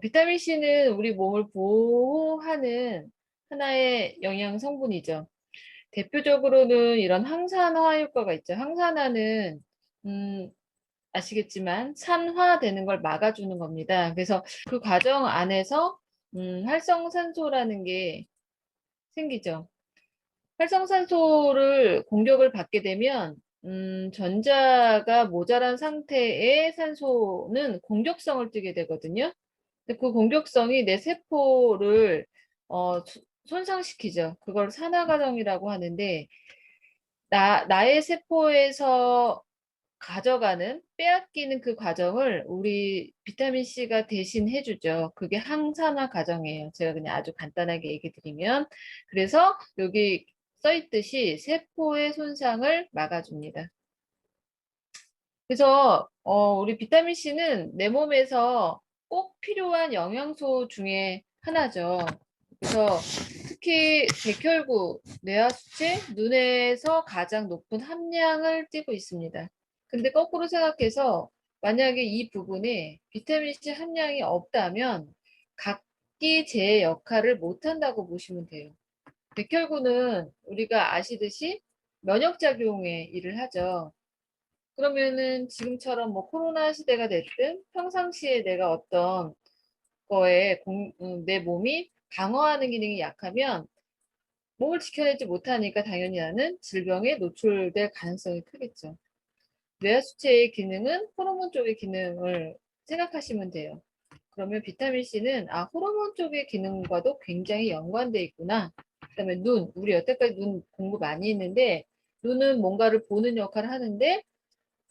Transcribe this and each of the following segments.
비타민 C는 우리 몸을 보호하는 하나의 영양 성분이죠. 대표적으로는 이런 항산화 효과가 있죠. 항산화는, 음, 아시겠지만 산화되는 걸 막아주는 겁니다. 그래서 그 과정 안에서, 활성산소라는 게 생기죠. 활성산소를 공격을 받게 되면, 전자가 모자란 상태의 산소는 공격성을 띠게 되거든요. 근데 그 공격성이 내 세포를 손상시키죠. 그걸 산화 과정이라고 하는데 나의 세포에서 가져가는 빼앗기는 그 과정을 우리 비타민 C가 대신 해주죠. 그게 항산화 과정이에요. 제가 그냥 아주 간단하게 얘기 드리면 그래서 여기 써 있듯이 세포의 손상을 막아줍니다. 그래서 우리 비타민 C는 내 몸에서 꼭 필요한 영양소 중에 하나죠. 그래서 특히 백혈구, 뇌하수체, 눈에서 가장 높은 함량을 띠고 있습니다. 근데 거꾸로 생각해서 만약에 이 부분에 비타민 C 함량이 없다면 각기 제 역할을 못한다고 보시면 돼요. 백혈구는 우리가 아시듯이 면역작용에 일을 하죠. 그러면은 지금처럼 뭐 코로나 시대가 됐든 평상시에 내가 어떤 거에 내 몸이 방어하는 기능이 약하면 몸을 지켜내지 못하니까 당연히 나는 질병에 노출될 가능성이 크겠죠. 뇌하수체의 기능은 호르몬 쪽의 기능을 생각하시면 돼요. 그러면 비타민 C는 호르몬 쪽의 기능과도 굉장히 연관돼 있구나. 그다음에 눈, 우리 여태까지 눈 공부 많이 했는데 눈은 뭔가를 보는 역할을 하는데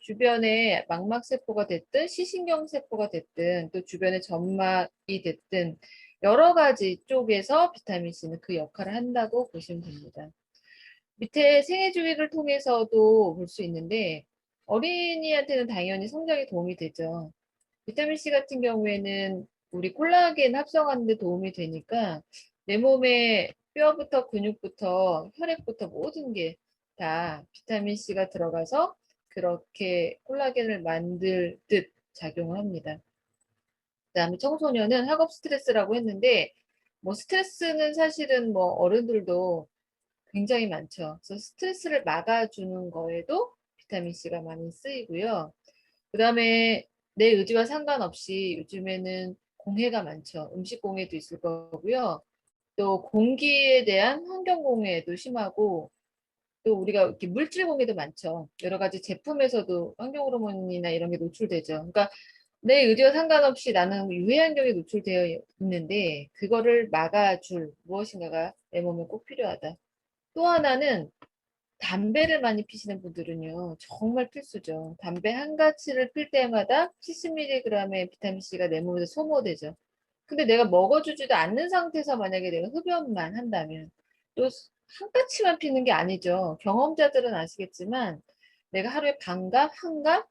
주변에 망막세포가 됐든 시신경세포가 됐든 또 주변에 점막이 됐든 여러 가지 쪽에서 비타민 C는 그 역할을 한다고 보시면 됩니다. 밑에 생애주기를 통해서도 볼 수 있는데 어린이한테는 당연히 성장에 도움이 되죠. 비타민 C 같은 경우에는 우리 콜라겐 합성하는 데 도움이 되니까 내 몸에 뼈부터 근육부터 혈액부터 모든 게 다 비타민 C가 들어가서 그렇게 콜라겐을 만들듯 작용을 합니다. 그다음에 청소년은 학업 스트레스라고 했는데 뭐 스트레스는 사실은 뭐 어른들도 굉장히 많죠. 그래서 스트레스를 막아주는 거에도 비타민 C가 많이 쓰이고요. 그다음에 내 의지와 상관없이 요즘에는 공해가 많죠. 음식 공해도 있을 거고요. 또 공기에 대한 환경 공해도 심하고 또 우리가 이렇게 물질 공해도 많죠. 여러 가지 제품에서도 환경 호르몬이나 이런 게 노출되죠. 그러니까 내 의지와 상관없이 나는 유해 환경에 노출되어 있는데 그거를 막아줄 무엇인가가 내 몸에 꼭 필요하다. 또 하나는 담배를 많이 피시는 분들은요, 정말 필수죠. 담배 한 가치를 필 때마다 70mg의 비타민 C가 내 몸에서 소모되죠. 근데 내가 먹어주지도 않는 상태에서 만약에 내가 흡연만 한다면, 또 한 가치만 피는 게 아니죠. 경험자들은 아시겠지만, 내가 하루에 반갑, 한갑,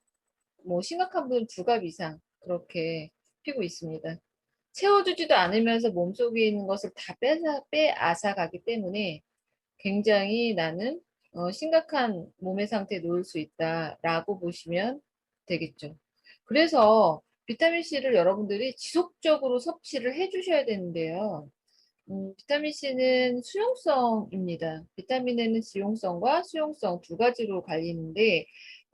뭐 심각한 분은 두 갑 이상 그렇게 피고 있습니다. 채워주지도 않으면서 몸속에 있는 것을 다 빼앗아 가기 때문에 굉장히 나는 심각한 몸의 상태에 놓일 수 있다라고 보시면 되겠죠. 그래서 비타민 C를 여러분들이 지속적으로 섭취를 해주셔야 되는데요. 비타민 C는 수용성입니다. 비타민에는 지용성과 수용성 두 가지로 갈리는데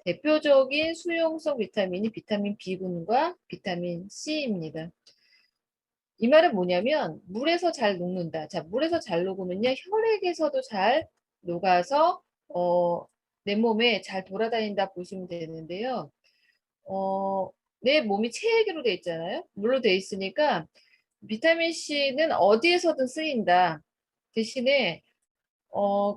대표적인 수용성 비타민이 비타민 B군과 비타민 C입니다. 이 말은 뭐냐면 물에서 잘 녹는다. 자, 물에서 잘 녹으면요. 혈액에서도 잘 녹아서 내 몸에 잘 돌아다닌다 보시면 되는데요. 내 몸이 체액으로 돼 있잖아요. 물로 돼 있으니까 비타민 C는 어디에서든 쓰인다. 대신에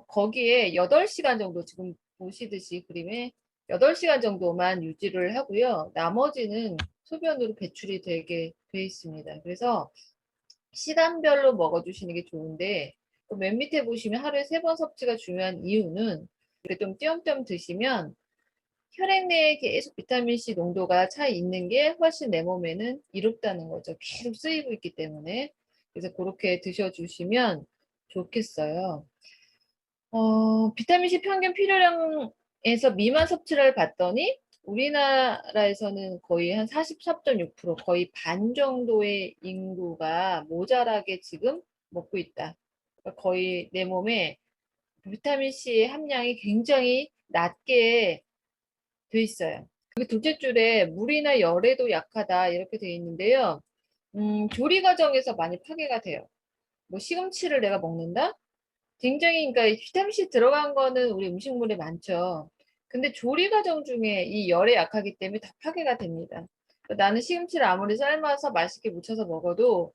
거기에 8시간 정도 지금 보시듯이 그림에 8시간 정도만 유지를 하고요. 나머지는 소변으로 배출이 되게 돼 있습니다. 그래서 시간별로 먹어주시는 게 좋은데 맨 밑에 보시면 하루에 3번 섭취가 중요한 이유는 이렇게 좀 띄엄띄엄 드시면 혈액 내에 계속 비타민 C 농도가 차 있는 게 훨씬 내 몸에는 이롭다는 거죠. 계속 쓰이고 있기 때문에. 그래서 그렇게 드셔주시면 좋겠어요. 비타민 C 평균 필요량에서 미만 섭취를 봤더니 우리나라에서는 거의 한 44.6%, 거의 반 정도의 인구가 모자라게 지금 먹고 있다. 그러니까 거의 내 몸에 비타민 C 함량이 굉장히 낮게 돼 있어요. 그리고 둘째 줄에 물이나 열에도 약하다 이렇게 돼 있는데요. 조리 과정에서 많이 파괴가 돼요. 뭐 시금치를 내가 먹는다? 굉장히 그러니까 비타민C 들어간 거는 우리 음식물에 많죠. 근데 조리 과정 중에 이 열에 약하기 때문에 다 파괴가 됩니다. 그러니까 나는 시금치를 아무리 삶아서 맛있게 무쳐서 먹어도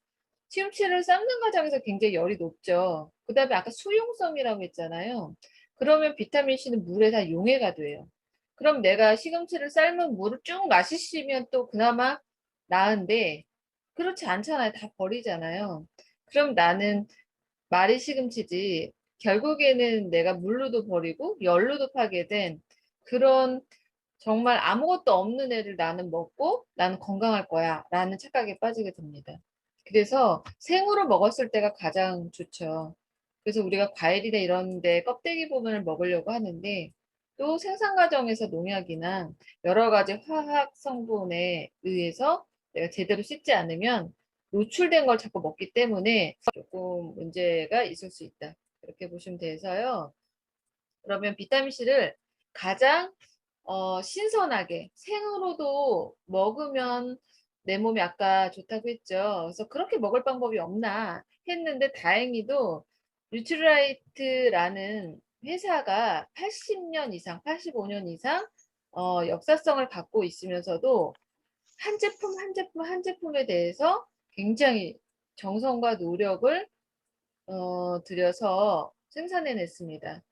시금치를 삶는 과정에서 굉장히 열이 높죠. 그다음에 아까 수용성이라고 했잖아요. 그러면 비타민C는 물에 다 용해가 돼요. 그럼 내가 시금치를 삶은 물을 쭉 마시면 또 그나마 나은데 그렇지 않잖아요. 다 버리잖아요. 그럼 나는 말이 시금치지 결국에는 내가 물로도 버리고 열로도 파괴된 그런 정말 아무것도 없는 애를 나는 먹고 나는 건강할 거야 라는 착각에 빠지게 됩니다. 그래서 생으로 먹었을 때가 가장 좋죠. 그래서 우리가 과일이나 이런 데 껍데기 부분을 먹으려고 하는데 또 생산 과정에서 농약이나 여러 가지 화학 성분에 의해서 내가 제대로 씻지 않으면 노출된 걸 자꾸 먹기 때문에 조금 문제가 있을 수 있다. 그렇게 보시면 돼서요. 그러면 비타민C를 가장 신선하게 생으로도 먹으면 내 몸에 아까 좋다고 했죠. 그래서 그렇게 먹을 방법이 없나 했는데 다행히도 뉴트라이트라는 회사가 80년 이상, 85년 이상 역사성을 갖고 있으면서도 한 제품, 한 제품, 한 제품에 대해서 굉장히 정성과 노력을 들여서 생산해냈습니다.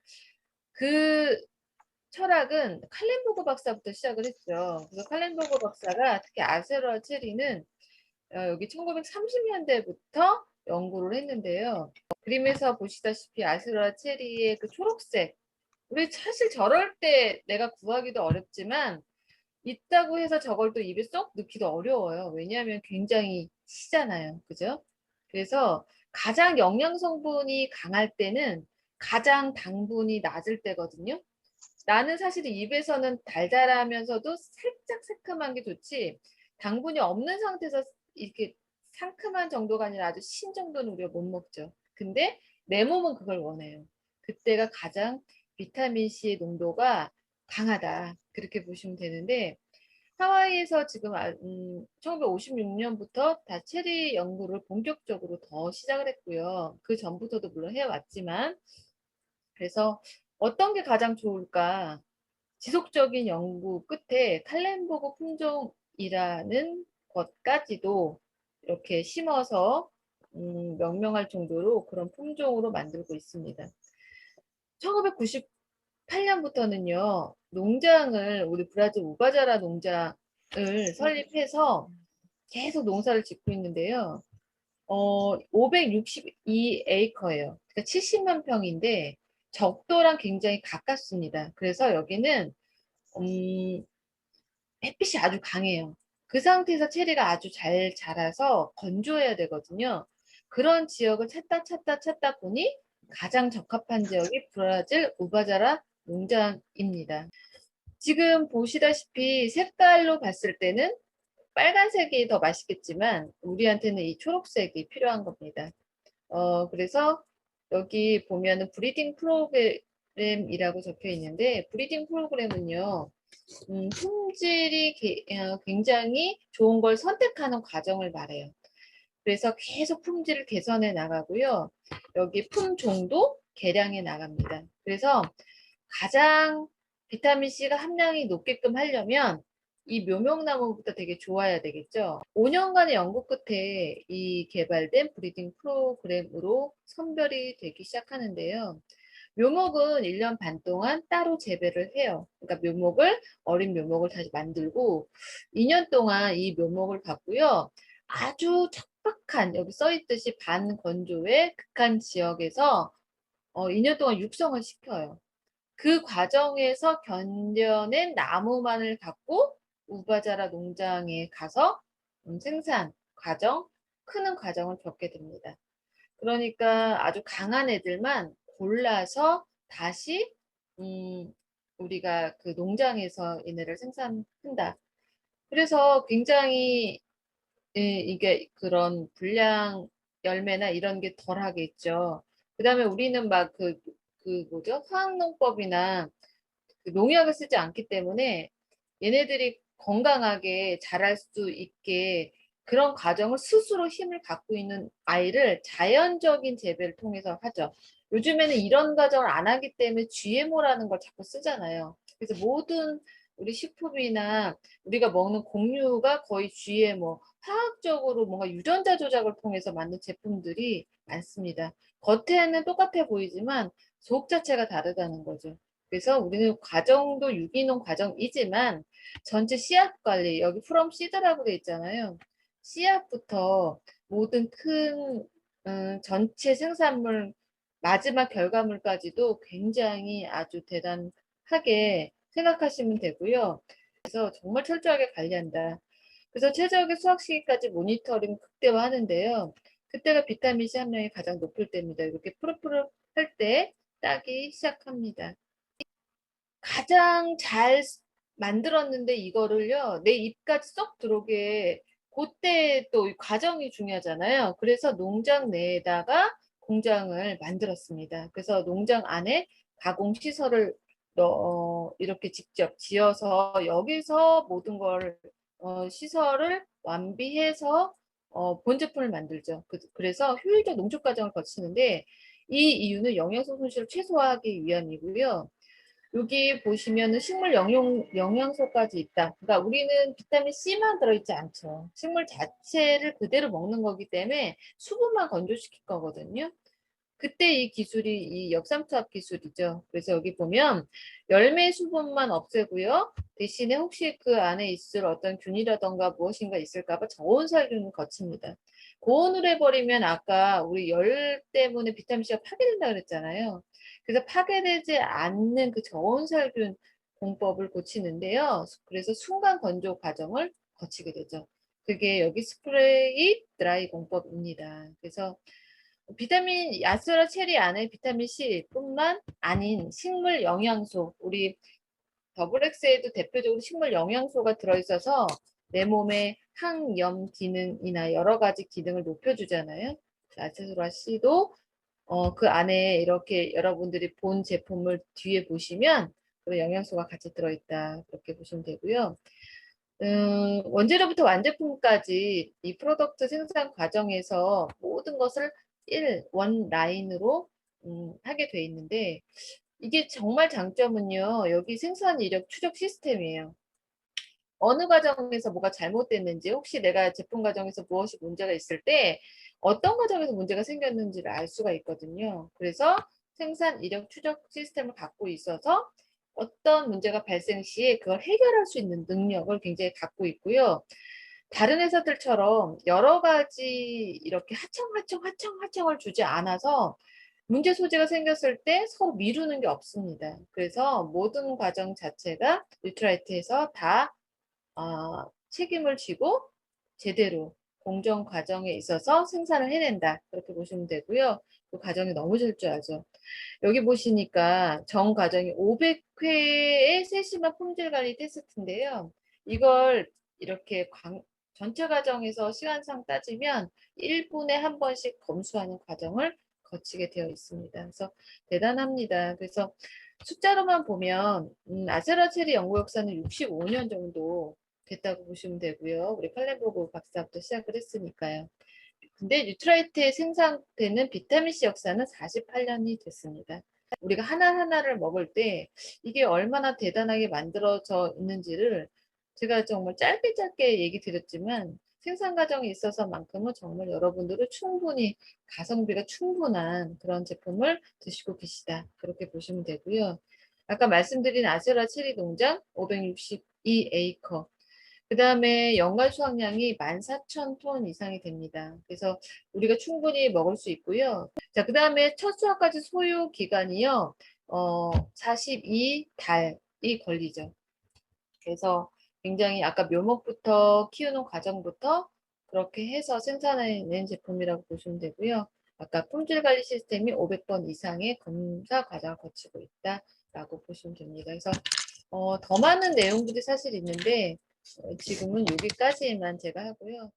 그 철학은 칼렌보그 박사부터 시작을 했죠. 그래서 칼렌보그 박사가 특히 아세로아 체리는 여기 1930년대부터 연구를 했는데요. 그림에서 보시다시피 아세로아 체리의 그 초록색, 우리 사실 저럴 때 내가 구하기도 어렵지만 있다고 해서 저걸 또 입에 쏙 넣기도 어려워요. 왜냐하면 굉장히 시잖아요. 그죠? 그래서 가장 영양 성분이 강할 때는 가장 당분이 낮을 때거든요. 나는 사실 입에서는 달달하면서도 살짝 새콤한 게 좋지 당분이 없는 상태에서 이렇게 상큼한 정도가 아니라 아주 신 정도는 우리가 못 먹죠. 근데 내 몸은 그걸 원해요. 그때가 가장 비타민C의 농도가 강하다. 그렇게 보시면 되는데 하와이에서 지금 1956년부터 다 체리 연구를 본격적으로 더 시작을 했고요. 그 전부터도 물론 해왔지만 그래서 어떤 게 가장 좋을까? 지속적인 연구 끝에 칼렌보그 품종이라는 것까지도 이렇게 심어서 명명할 정도로 그런 품종으로 만들고 있습니다. 1998년부터는요, 농장을, 우리 브라질 우바자라 농장을 설립해서 계속 농사를 짓고 있는데요. 562에이커예요. 그러니까 70만 평인데 적도랑 굉장히 가깝습니다. 그래서 여기는 햇빛이 아주 강해요. 그 상태에서 체리가 아주 잘 자라서 건조해야 되거든요. 그런 지역을 찾다 보니 가장 적합한 지역이 브라질 우바자라 농장입니다. 지금 보시다시피 색깔로 봤을 때는 빨간색이 더 맛있겠지만 우리한테는 이 초록색이 필요한 겁니다. 그래서 여기 보면은 브리딩 프로그램이라고 적혀 있는데 브리딩 프로그램은요. 품질이 굉장히 좋은 걸 선택하는 과정을 말해요. 그래서 계속 품질을 개선해 나가고요. 여기 품종도 개량해 나갑니다. 그래서 가장 비타민C가 함량이 높게끔 하려면 이 묘목나무부터 되게 좋아야 되겠죠. 5년간의 연구 끝에 이 개발된 브리딩 프로그램으로 선별이 되기 시작하는데요. 묘목은 1년 반 동안 따로 재배를 해요. 그러니까 어린 묘목을 다시 만들고 2년 동안 이 묘목을 갖고요. 아주 척박한, 여기 써 있듯이 반건조의 극한 지역에서 2년 동안 육성을 시켜요. 그 과정에서 견뎌낸 나무만을 갖고 우바자라 농장에 가서 생산 과정, 크는 과정을 겪게 됩니다. 그러니까 아주 강한 애들만 골라서 다시 우리가 그 농장에서 얘네를 생산한다. 그래서 굉장히 이게 그런 불량 열매나 이런 게 덜하겠죠. 그다음에 우리는 막 그 뭐죠? 화학농법이나 그 농약을 쓰지 않기 때문에 얘네들이 건강하게 자랄 수 있게 그런 과정을 스스로 힘을 갖고 있는 아이를 자연적인 재배를 통해서 하죠. 요즘에는 이런 과정을 안 하기 때문에 GMO라는 걸 자꾸 쓰잖아요. 그래서 모든 우리 식품이나 우리가 먹는 곡류가 거의 GMO, 화학적으로 뭔가 유전자 조작을 통해서 만든 제품들이 많습니다. 겉에는 똑같아 보이지만 속 자체가 다르다는 거죠. 그래서 우리는 과정도 유기농 과정이지만 전체 씨앗 관리, 여기 프롬 씨드라고 돼 있잖아요. 씨앗부터 모든 큰 전체 생산물 마지막 결과물까지도 굉장히 아주 대단하게 생각하시면 되고요. 그래서 정말 철저하게 관리한다. 그래서 최적의 수확 시기까지 모니터링 극대화하는데요. 그때가 비타민C 함량이 가장 높을 때입니다. 이렇게 푸릇푸릇 할 때 따기 시작합니다. 가장 잘 만들었는데 이거를요, 내 입까지 쏙 들어오게 그때 또 과정이 중요하잖아요. 그래서 농장 내에다가 공장을 만들었습니다. 그래서 농장 안에 가공 시설을 이렇게 직접 지어서 여기서 모든 걸 시설을 완비해서 본 제품을 만들죠. 그래서 효율적 농축 과정을 거치는데 이 이유는 영양소 손실을 최소화하기 위함이고요. 여기 보시면은 식물 영양소까지 있다. 그러니까 우리는 비타민 C만 들어있지 않죠. 식물 자체를 그대로 먹는 거기 때문에 수분만 건조시킬 거거든요. 그때 이 기술이 이 역삼투압 기술이죠. 그래서 여기 보면 열매 수분만 없애고요. 대신에 혹시 그 안에 있을 어떤 균이라던가 무엇인가 있을까봐 저온살균을 거칩니다. 고온으로 해버리면 아까 우리 열 때문에 비타민C가 파괴된다 그랬잖아요. 그래서 파괴되지 않는 그 저온살균 공법을 고치는데요. 그래서 순간 건조 과정을 거치게 되죠. 그게 여기 스프레이 드라이 공법입니다. 그래서 비타민 야스라 체리 안에 비타민 C뿐만 아닌 식물 영양소, 우리 더블엑스에도 대표적으로 식물 영양소가 들어있어서 내 몸의 항염 기능이나 여러 가지 기능을 높여주잖아요. 아세토라 C도 그 안에 이렇게 여러분들이 본 제품을 뒤에 보시면 그 영양소가 같이 들어있다. 그렇게 보시면 되고요. 원재료부터 완제품까지 이 프로덕트 생산 과정에서 모든 것을 원 라인으로 하게 돼 있는데 이게 정말 장점은요. 여기 생산 이력 추적 시스템이에요. 어느 과정에서 뭐가 잘못됐는지 혹시 내가 제품 과정에서 무엇이 문제가 있을 때 어떤 과정에서 문제가 생겼는지를 알 수가 있거든요. 그래서 생산 이력 추적 시스템을 갖고 있어서 어떤 문제가 발생 시에 그걸 해결할 수 있는 능력을 굉장히 갖고 있고요. 다른 회사들처럼 여러 가지 이렇게 하청을 주지 않아서 문제 소지가 생겼을 때 서로 미루는 게 없습니다. 그래서 모든 과정 자체가 뉴트라이트에서 다 책임을 지고 제대로 공정 과정에 있어서 생산을 해낸다. 그렇게 보시면 되고요. 그 과정이 너무 철저하죠. 여기 보시니까 전 과정이 500회의 세심한 품질 관리 테스트인데요. 이걸 이렇게 전체 과정에서 시간상 따지면 1분에 한 번씩 검수하는 과정을 거치게 되어 있습니다. 그래서 대단합니다. 그래서 숫자로만 보면 아세라체리 연구 역사는 65년 정도 됐다고 보시면 되고요. 우리 칼렌버그 박사부터 시작을 했으니까요. 근데 뉴트라이트에 생산되는 비타민C 역사는 48년이 됐습니다. 우리가 하나하나를 먹을 때 이게 얼마나 대단하게 만들어져 있는지를 제가 정말 짧게 얘기 드렸지만 생산 과정에 있어서만큼은 정말 여러분들은 충분히 가성비가 충분한 그런 제품을 드시고 계시다. 그렇게 보시면 되고요. 아까 말씀드린 아세라 체리 농장 562에이커 그 다음에 연간 수확량이 14,000톤 이상이 됩니다. 그래서 우리가 충분히 먹을 수 있고요. 자, 그 다음에 첫 수확까지 소요 기간이요. 42달이 걸리죠. 그래서 굉장히 아까 묘목부터 키우는 과정부터 그렇게 해서 생산해낸 제품이라고 보시면 되고요. 아까 품질 관리 시스템이 500번 이상의 검사 과정을 거치고 있다. 라고 보시면 됩니다. 그래서 더 많은 내용들이 사실 있는데 지금은 여기까지만 제가 하고요.